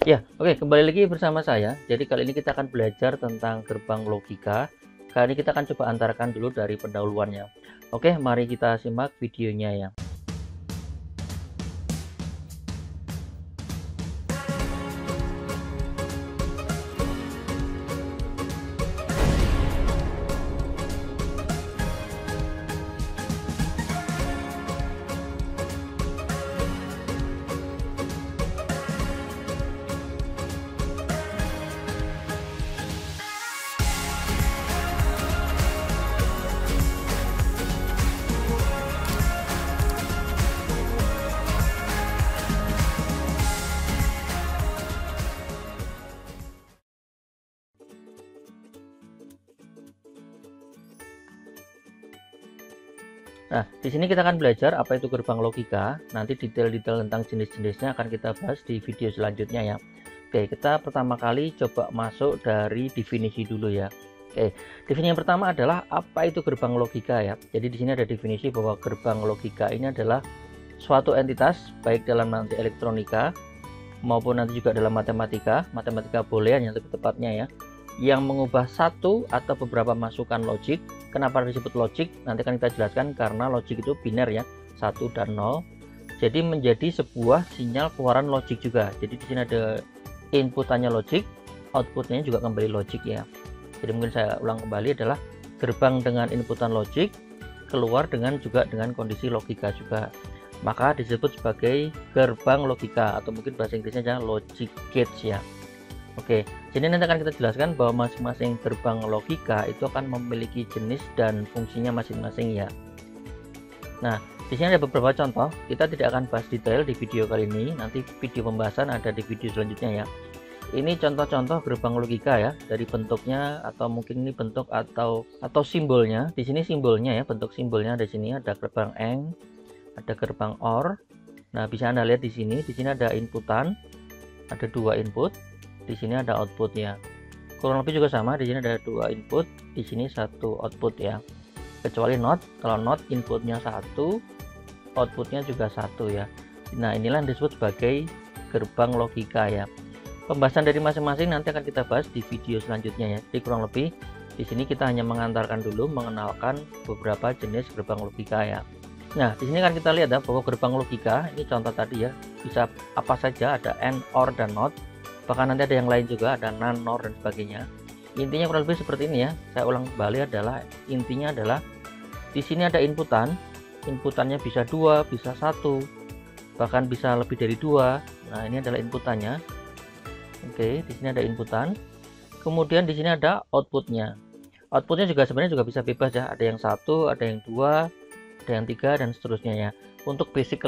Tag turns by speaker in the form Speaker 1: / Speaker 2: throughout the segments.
Speaker 1: Ya, oke, kembali lagi bersama saya. Jadi kali ini kita akan belajar tentang gerbang logika. Kali ini kita akan coba antarkan dulu dari pendahuluannya. Oke, mari kita simak videonya ya. Nah, di sini kita akan belajar apa itu gerbang logika. Nanti detail-detail tentang jenis-jenisnya akan kita bahas di video selanjutnya ya. Oke, kita pertama kali coba masuk dari definisi dulu ya. Oke, definisi yang pertama adalah apa itu gerbang logika ya. Jadi di sini ada definisi bahwa gerbang logika ini adalah suatu entitas baik dalam nanti elektronika maupun nanti juga dalam matematika boleh yang lebih tepatnya ya, yang mengubah satu atau beberapa masukan logik. Kenapa disebut logik? Nanti akan kita jelaskan karena logik itu biner ya, 1 dan 0. Jadi menjadi sebuah sinyal keluaran logik juga. Jadi di sini ada inputannya logik, outputnya juga kembali logik ya. Jadi mungkin saya ulang kembali adalah gerbang dengan inputan logik, keluar juga dengan kondisi logika juga. Maka disebut sebagai gerbang logika atau mungkin bahasa Inggrisnya adalah logic gates ya. Oke, jadi nanti akan kita jelaskan bahwa masing-masing gerbang logika itu akan memiliki jenis dan fungsinya masing-masing ya. Nah, di sini ada beberapa contoh. Kita tidak akan bahas detail di video kali ini. Nanti video pembahasan ada di video selanjutnya ya. Ini contoh-contoh gerbang logika ya, dari bentuknya atau mungkin ini bentuk atau simbolnya. Di sini simbolnya ya, bentuk simbolnya di sini ada gerbang AND, ada gerbang OR. Nah, bisa Anda lihat di sini. Di sini ada inputan, ada 2 input. Di sini ada outputnya, kurang lebih juga sama. Di sini ada 2 input, di sini 1 output ya, kecuali NOT. Kalau NOT inputnya 1, outputnya juga 1 ya. Nah, inilah yang disebut sebagai gerbang logika ya. Pembahasan dari masing-masing nanti akan kita bahas di video selanjutnya ya. Jadi kurang lebih di sini kita hanya mengantarkan dulu, mengenalkan beberapa jenis gerbang logika ya. Nah, di sini kan kita lihat ya bahwa gerbang logika ini contoh tadi ya, bisa apa saja, ada AND, OR, dan NOT. Bahkan nanti ada yang lain juga, ada NAND, NOR, dan sebagainya. Intinya kurang lebih seperti ini ya. Saya ulang kembali adalah intinya adalah di sini ada inputan. Inputannya bisa 2, bisa 1, bahkan bisa lebih dari 2. Nah, ini adalah inputannya. Oke, di sini ada inputan. Kemudian di sini ada outputnya. Outputnya juga sebenarnya juga bisa bebas ya. Ada yang 1, ada yang 2, ada yang 3, dan seterusnya ya. Untuk basic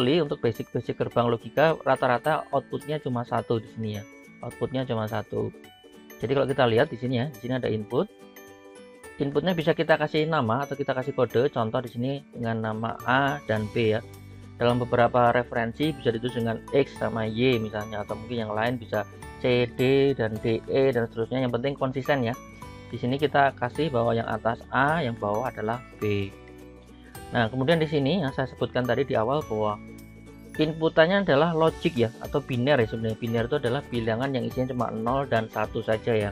Speaker 1: gerbang logika rata-rata outputnya cuma 1 di sini ya. Outputnya cuma 1. Jadi kalau kita lihat di sini ya, di sini ada input. Inputnya bisa kita kasih nama atau kita kasih kode. Contoh di sini dengan nama A dan B ya. Dalam beberapa referensi bisa ditulis dengan X sama Y misalnya, atau mungkin yang lain bisa C, D, dan D, E, dan seterusnya. Yang penting konsisten ya. Di sini kita kasih bahwa yang atas A, yang bawah adalah B. Nah, kemudian di sini yang saya sebutkan tadi di awal bahwa inputannya adalah logik ya, atau biner ya. Sebenarnya biner itu adalah bilangan yang isinya cuma 0 dan 1 saja ya.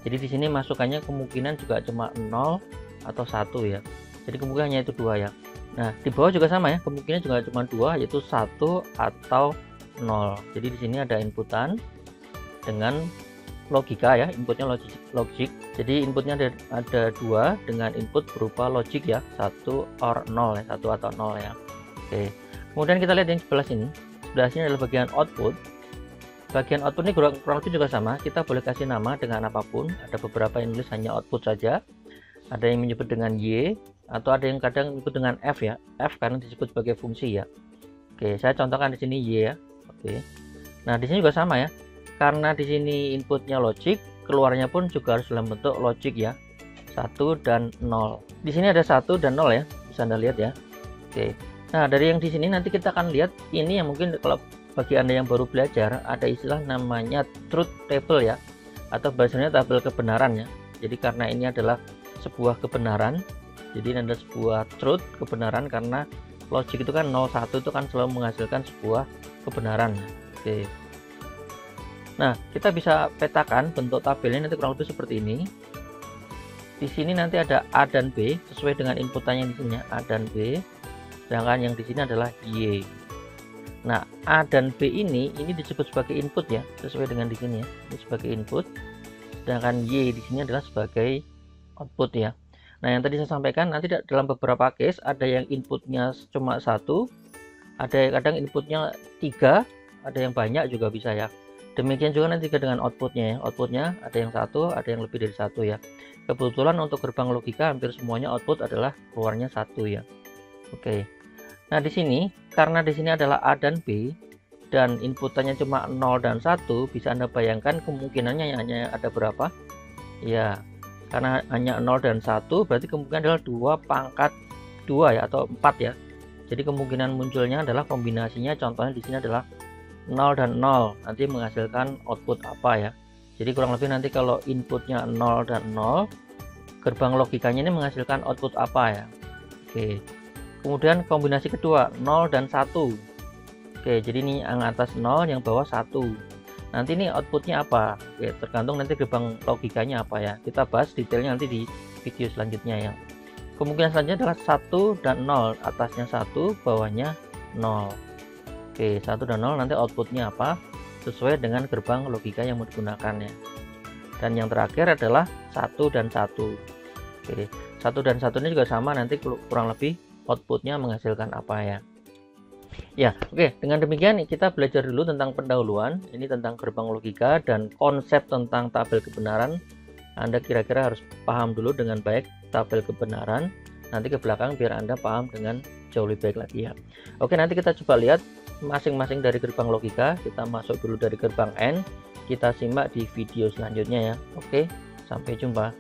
Speaker 1: Jadi di sini masukannya kemungkinan juga cuma 0 atau 1 ya. Jadi kemungkinannya itu 2 ya. Nah, di bawah juga sama ya, kemungkinan juga cuma 2, yaitu 1 atau 0. Jadi di sini ada inputan dengan logika ya, inputnya logik. Jadi inputnya ada 2 dengan input berupa logik ya, 1 or 0 ya, 1 atau 0 ya. Oke. Kemudian kita lihat yang sebelah sini. Sebelah sini adalah bagian output. Bagian output ini kurang lebih juga sama. Kita boleh kasih nama dengan apapun. Ada beberapa yang nulis hanya output saja. Ada yang menyebut dengan Y, atau ada yang kadang menyebut dengan F ya. F karena disebut sebagai fungsi ya. Oke, saya contohkan di sini Y ya. Oke. Nah, di sini juga sama ya. Karena di sini inputnya logik, keluarnya pun juga harus dalam bentuk logik ya. 1 dan 0. Di sini ada 1 dan 0 ya. Bisa Anda lihat ya. Oke. Nah, dari yang di sini nanti kita akan lihat ini yang mungkin kalau bagi Anda yang baru belajar ada istilah namanya truth table ya, atau bahasanya tabel kebenaran ya. Jadi karena ini adalah sebuah kebenaran, jadi ada sebuah truth, kebenaran, karena logik itu kan 0 1 itu kan selalu menghasilkan sebuah kebenaran. Oke. Nah, kita bisa petakan bentuk tabelnya nanti kurang lebih seperti ini. Di sini nanti ada A dan B sesuai dengan inputannya di sini, A dan B. Sedangkan yang di sini adalah Y. Nah, A dan B ini disebut sebagai input ya, sesuai dengan di sini ya. Ini sebagai input. Sedangkan Y di sini adalah sebagai output ya. Nah, yang tadi saya sampaikan nanti dalam beberapa case ada yang inputnya cuma satu, ada yang kadang inputnya 3, ada yang banyak juga bisa ya. Demikian juga nanti dengan outputnya ya. Outputnya ada yang satu, ada yang lebih dari satu ya. Kebetulan untuk gerbang logika hampir semuanya output adalah keluarnya satu ya. Oke. Nah, di sini karena di sini adalah A dan B dan inputannya cuma 0 dan 1, bisa Anda bayangkan kemungkinannya hanya ada berapa? Ya, karena hanya 0 dan 1 berarti kemungkinan adalah 2 pangkat 2 ya, atau 4 ya. Jadi kemungkinan munculnya adalah kombinasinya, contohnya di sini adalah 0 dan 0, nanti menghasilkan output apa ya. Jadi kurang lebih nanti kalau inputnya 0 dan 0, gerbang logikanya ini menghasilkan output apa ya. Oke. Kemudian kombinasi kedua 0 dan 1. Oke, jadi ini yang atas 0, yang bawah 1. Nanti ini outputnya apa? Oke, tergantung nanti gerbang logikanya apa ya. Kita bahas detailnya nanti di video selanjutnya ya. Kemungkinan selanjutnya adalah 1 dan 0, atasnya 1, bawahnya 0. Oke, 1 dan 0 nanti outputnya apa? Sesuai dengan gerbang logika yang mau digunakan ya. Dan yang terakhir adalah 1 dan 1. Oke, 1 dan 1 ini juga sama, nanti kurang lebih outputnya menghasilkan apa ya. Ya, oke. Dengan demikian kita belajar dulu tentang pendahuluan. Ini tentang gerbang logika dan konsep tentang tabel kebenaran. Anda kira-kira harus paham dulu dengan baik tabel kebenaran. Nanti ke belakang biar Anda paham dengan jauh lebih baik lagi ya. Oke, nanti kita coba lihat masing-masing dari gerbang logika. Kita masuk dulu dari gerbang N. Kita simak di video selanjutnya ya. Oke, sampai jumpa.